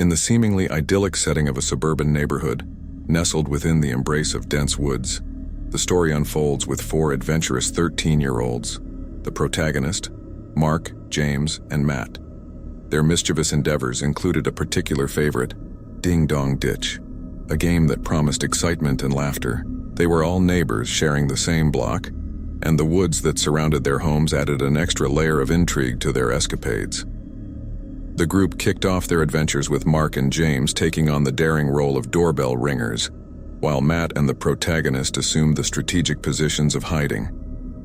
In the seemingly idyllic setting of a suburban neighborhood, nestled within the embrace of dense woods, the story unfolds with four adventurous 13-year-olds, the protagonist, Mark, James, and Matt. Their mischievous endeavors included a particular favorite, Ding Dong Ditch, a game that promised excitement and laughter. They were all neighbors sharing the same block, and the woods that surrounded their homes added an extra layer of intrigue to their escapades. The group kicked off their adventures with Mark and James taking on the daring role of doorbell ringers, while Matt and the protagonist assumed the strategic positions of hiding.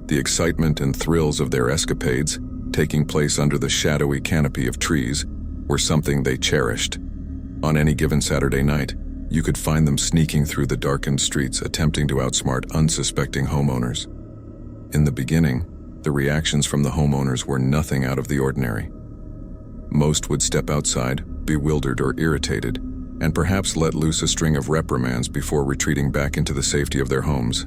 The excitement and thrills of their escapades, taking place under the shadowy canopy of trees, were something they cherished. On any given Saturday night, you could find them sneaking through the darkened streets attempting to outsmart unsuspecting homeowners. In the beginning, the reactions from the homeowners were nothing out of the ordinary. Most would step outside, bewildered or irritated, and perhaps let loose a string of reprimands before retreating back into the safety of their homes.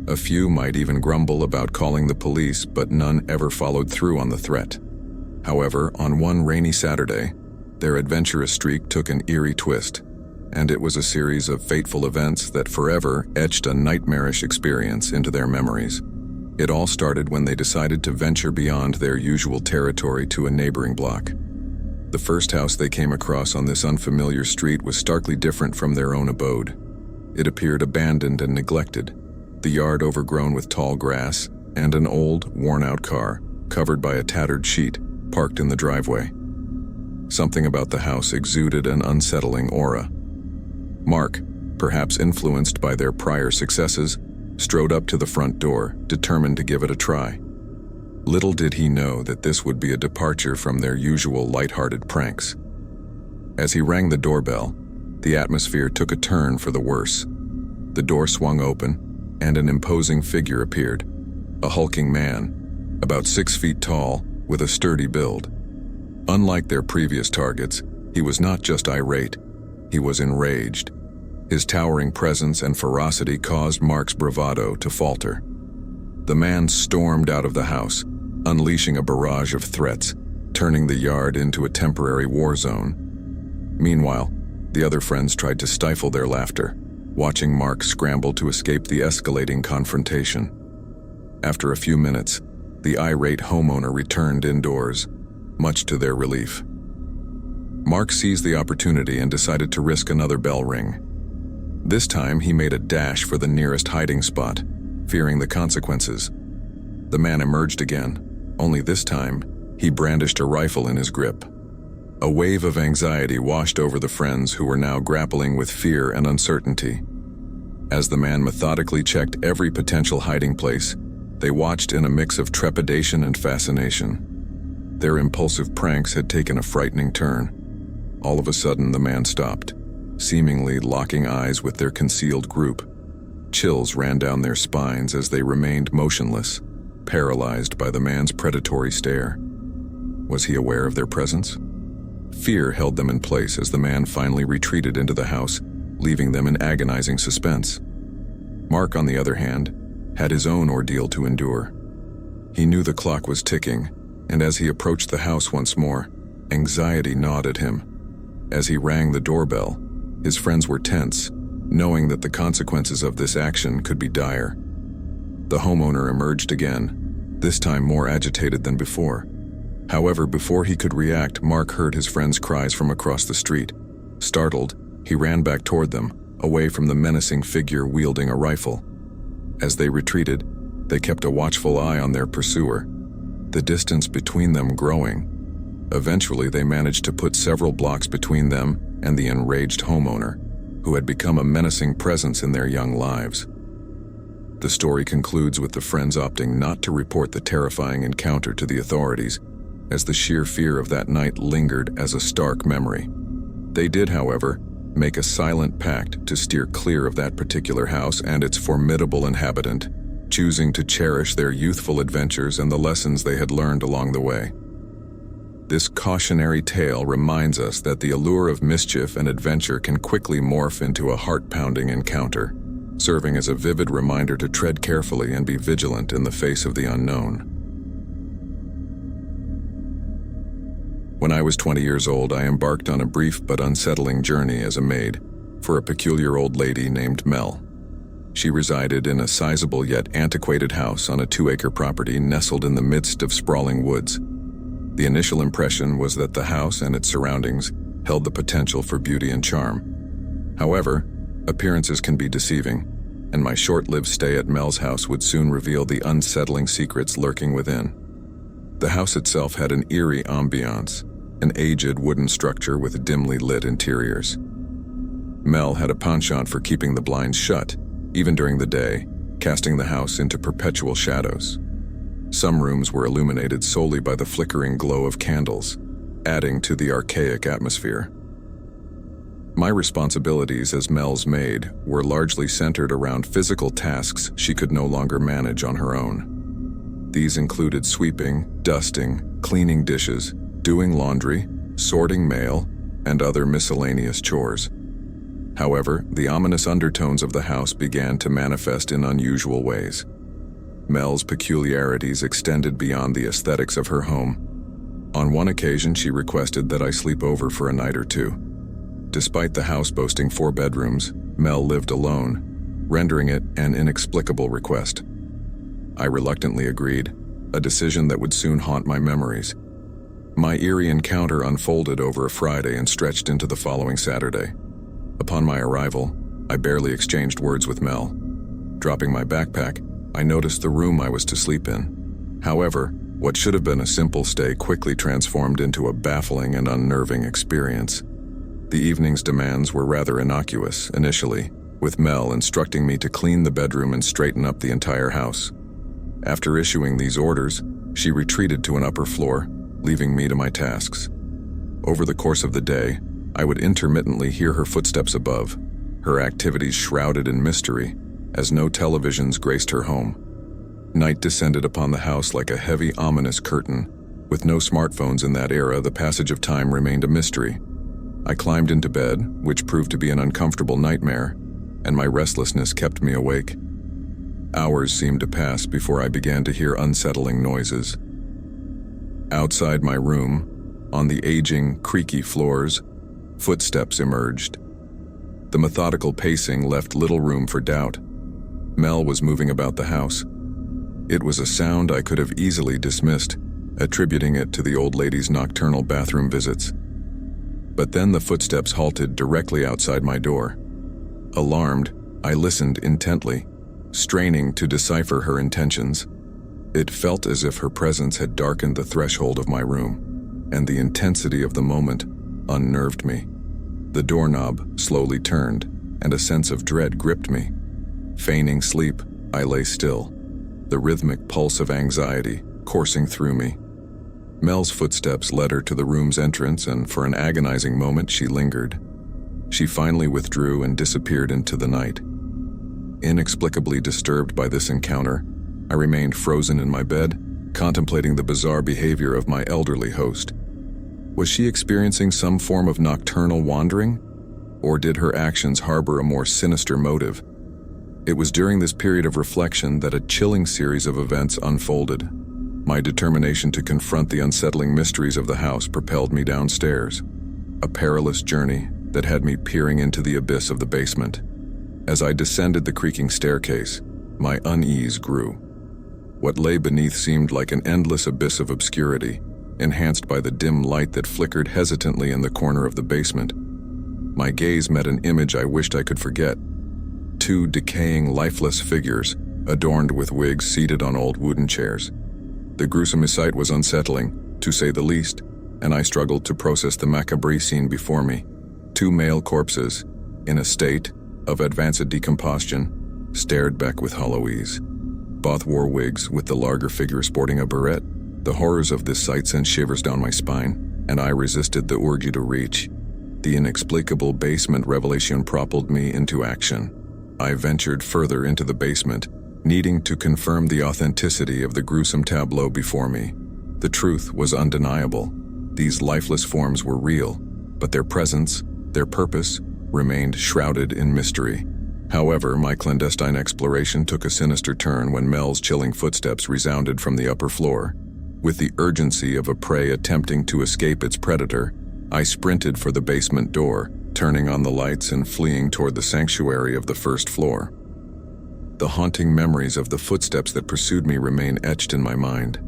A few might even grumble about calling the police, but none ever followed through on the threat. However, on one rainy Saturday, their adventurous streak took an eerie twist, and it was a series of fateful events that forever etched a nightmarish experience into their memories. It all started when they decided to venture beyond their usual territory to a neighboring block. The first house they came across on this unfamiliar street was starkly different from their own abode. It appeared abandoned and neglected, the yard overgrown with tall grass, and an old, worn-out car, covered by a tattered sheet, parked in the driveway. Something about the house exuded an unsettling aura. Mark, perhaps influenced by their prior successes, strode up to the front door, determined to give it a try. Little did he know that this would be a departure from their usual lighthearted pranks. As he rang the doorbell, the atmosphere took a turn for the worse. The door swung open, and an imposing figure appeared, a hulking man, about 6 feet tall, with a sturdy build. Unlike their previous targets, he was not just irate, he was enraged. His towering presence and ferocity caused Mark's bravado to falter. The man stormed out of the house, unleashing a barrage of threats, turning the yard into a temporary war zone. Meanwhile, the other friends tried to stifle their laughter, watching Mark scramble to escape the escalating confrontation. After a few minutes, the irate homeowner returned indoors, much to their relief. Mark seized the opportunity and decided to risk another bell ring. This time, he made a dash for the nearest hiding spot, fearing the consequences. The man emerged again, only this time, he brandished a rifle in his grip. A wave of anxiety washed over the friends who were now grappling with fear and uncertainty. As the man methodically checked every potential hiding place, they watched in a mix of trepidation and fascination. Their impulsive pranks had taken a frightening turn. All of a sudden, the man stopped, seemingly locking eyes with their concealed group. Chills ran down their spines as they remained motionless, paralyzed by the man's predatory stare. Was he aware of their presence? Fear held them in place as the man finally retreated into the house, leaving them in agonizing suspense. Mark, on the other hand, had his own ordeal to endure. He knew the clock was ticking, and as he approached the house once more, anxiety gnawed at him. As he rang the doorbell, his friends were tense, knowing that the consequences of this action could be dire. The homeowner emerged again, this time more agitated than before. However, before he could react, Mark heard his friend's cries from across the street. Startled, he ran back toward them, away from the menacing figure wielding a rifle. As they retreated, they kept a watchful eye on their pursuer, the distance between them growing. Eventually, they managed to put several blocks between them and the enraged homeowner, who had become a menacing presence in their young lives. The story concludes with the friends opting not to report the terrifying encounter to the authorities, as the sheer fear of that night lingered as a stark memory. They did, however, make a silent pact to steer clear of that particular house and its formidable inhabitant, choosing to cherish their youthful adventures and the lessons they had learned along the way. This cautionary tale reminds us that the allure of mischief and adventure can quickly morph into a heart-pounding encounter, serving as a vivid reminder to tread carefully and be vigilant in the face of the unknown. When I was 20 years old, I embarked on a brief but unsettling journey as a maid for a peculiar old lady named Mel. She resided in a sizable yet antiquated house on a 2-acre property nestled in the midst of sprawling woods. The initial impression was that the house and its surroundings held the potential for beauty and charm. However, appearances can be deceiving, and my short-lived stay at Mel's house would soon reveal the unsettling secrets lurking within. The house itself had an eerie ambiance, an aged wooden structure with dimly lit interiors. Mel had a penchant for keeping the blinds shut, even during the day, casting the house into perpetual shadows. Some rooms were illuminated solely by the flickering glow of candles, adding to the archaic atmosphere. My responsibilities as Mel's maid were largely centered around physical tasks she could no longer manage on her own. These included sweeping, dusting, cleaning dishes, doing laundry, sorting mail, and other miscellaneous chores. However, the ominous undertones of the house began to manifest in unusual ways. Mel's peculiarities extended beyond the aesthetics of her home. On one occasion, she requested that I sleep over for a night or two. Despite the house boasting 4 bedrooms, Mel lived alone, rendering it an inexplicable request. I reluctantly agreed, a decision that would soon haunt my memories. My eerie encounter unfolded over a Friday and stretched into the following Saturday. Upon my arrival, I barely exchanged words with Mel. Dropping my backpack, I noticed the room I was to sleep in. However, what should have been a simple stay quickly transformed into a baffling and unnerving experience. The evening's demands were rather innocuous initially, with Mel instructing me to clean the bedroom and straighten up the entire house. After issuing these orders, she retreated to an upper floor, leaving me to my tasks. Over the course of the day, I would intermittently hear her footsteps above, her activities shrouded in mystery, as no televisions graced her home. Night descended upon the house like a heavy, ominous curtain. With no smartphones in that era, the passage of time remained a mystery. I climbed into bed, which proved to be an uncomfortable nightmare, and my restlessness kept me awake. Hours seemed to pass before I began to hear unsettling noises. Outside my room, on the aging, creaky floors, footsteps emerged. The methodical pacing left little room for doubt. Mel was moving about the house. It was a sound I could have easily dismissed, attributing it to the old lady's nocturnal bathroom visits. But then the footsteps halted directly outside my door. Alarmed, I listened intently, straining to decipher her intentions. It felt as if her presence had darkened the threshold of my room, and the intensity of the moment unnerved me. The doorknob slowly turned, and a sense of dread gripped me. Feigning sleep, I lay still, the rhythmic pulse of anxiety coursing through me. Mel's footsteps led her to the room's entrance, and for an agonizing moment she lingered. She finally withdrew and disappeared into the night. Inexplicably disturbed by this encounter, I remained frozen in my bed, contemplating the bizarre behavior of my elderly host. Was she experiencing some form of nocturnal wandering? Or did her actions harbor a more sinister motive? It was during this period of reflection that a chilling series of events unfolded. My determination to confront the unsettling mysteries of the house propelled me downstairs, a perilous journey that had me peering into the abyss of the basement. As I descended the creaking staircase, my unease grew. What lay beneath seemed like an endless abyss of obscurity, enhanced by the dim light that flickered hesitantly in the corner of the basement. My gaze met an image I wished I could forget. 2 decaying, lifeless figures, adorned with wigs, seated on old wooden chairs. The gruesome sight was unsettling, to say the least, and I struggled to process the macabre scene before me. 2 male corpses, in a state of advanced decomposition, stared back with hollow ease. Both wore wigs, with the larger figure sporting a beret. The horrors of this sight sent shivers down my spine, and I resisted the urge to reach. The inexplicable basement revelation propelled me into action. I ventured further into the basement, needing to confirm the authenticity of the gruesome tableau before me. The truth was undeniable. These lifeless forms were real, but their presence, their purpose, remained shrouded in mystery. However, my clandestine exploration took a sinister turn when Mel's chilling footsteps resounded from the upper floor. With the urgency of a prey attempting to escape its predator, I sprinted for the basement door, turning on the lights and fleeing toward the sanctuary of the first floor. The haunting memories of the footsteps that pursued me remain etched in my mind.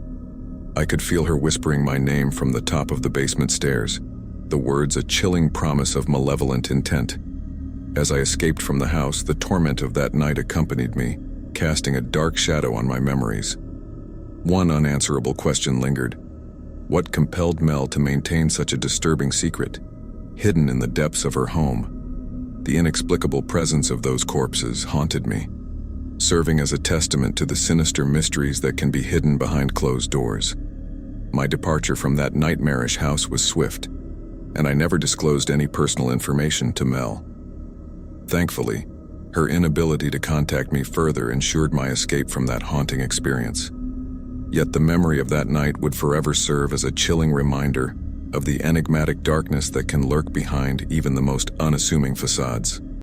I could feel her whispering my name from the top of the basement stairs, the words a chilling promise of malevolent intent. As I escaped from the house, the torment of that night accompanied me, casting a dark shadow on my memories. One unanswerable question lingered. What compelled Mel to maintain such a disturbing secret, hidden in the depths of her home? The inexplicable presence of those corpses haunted me, serving as a testament to the sinister mysteries that can be hidden behind closed doors. My departure from that nightmarish house was swift, and I never disclosed any personal information to Mel. Thankfully, her inability to contact me further ensured my escape from that haunting experience. Yet the memory of that night would forever serve as a chilling reminder of the enigmatic darkness that can lurk behind even the most unassuming facades.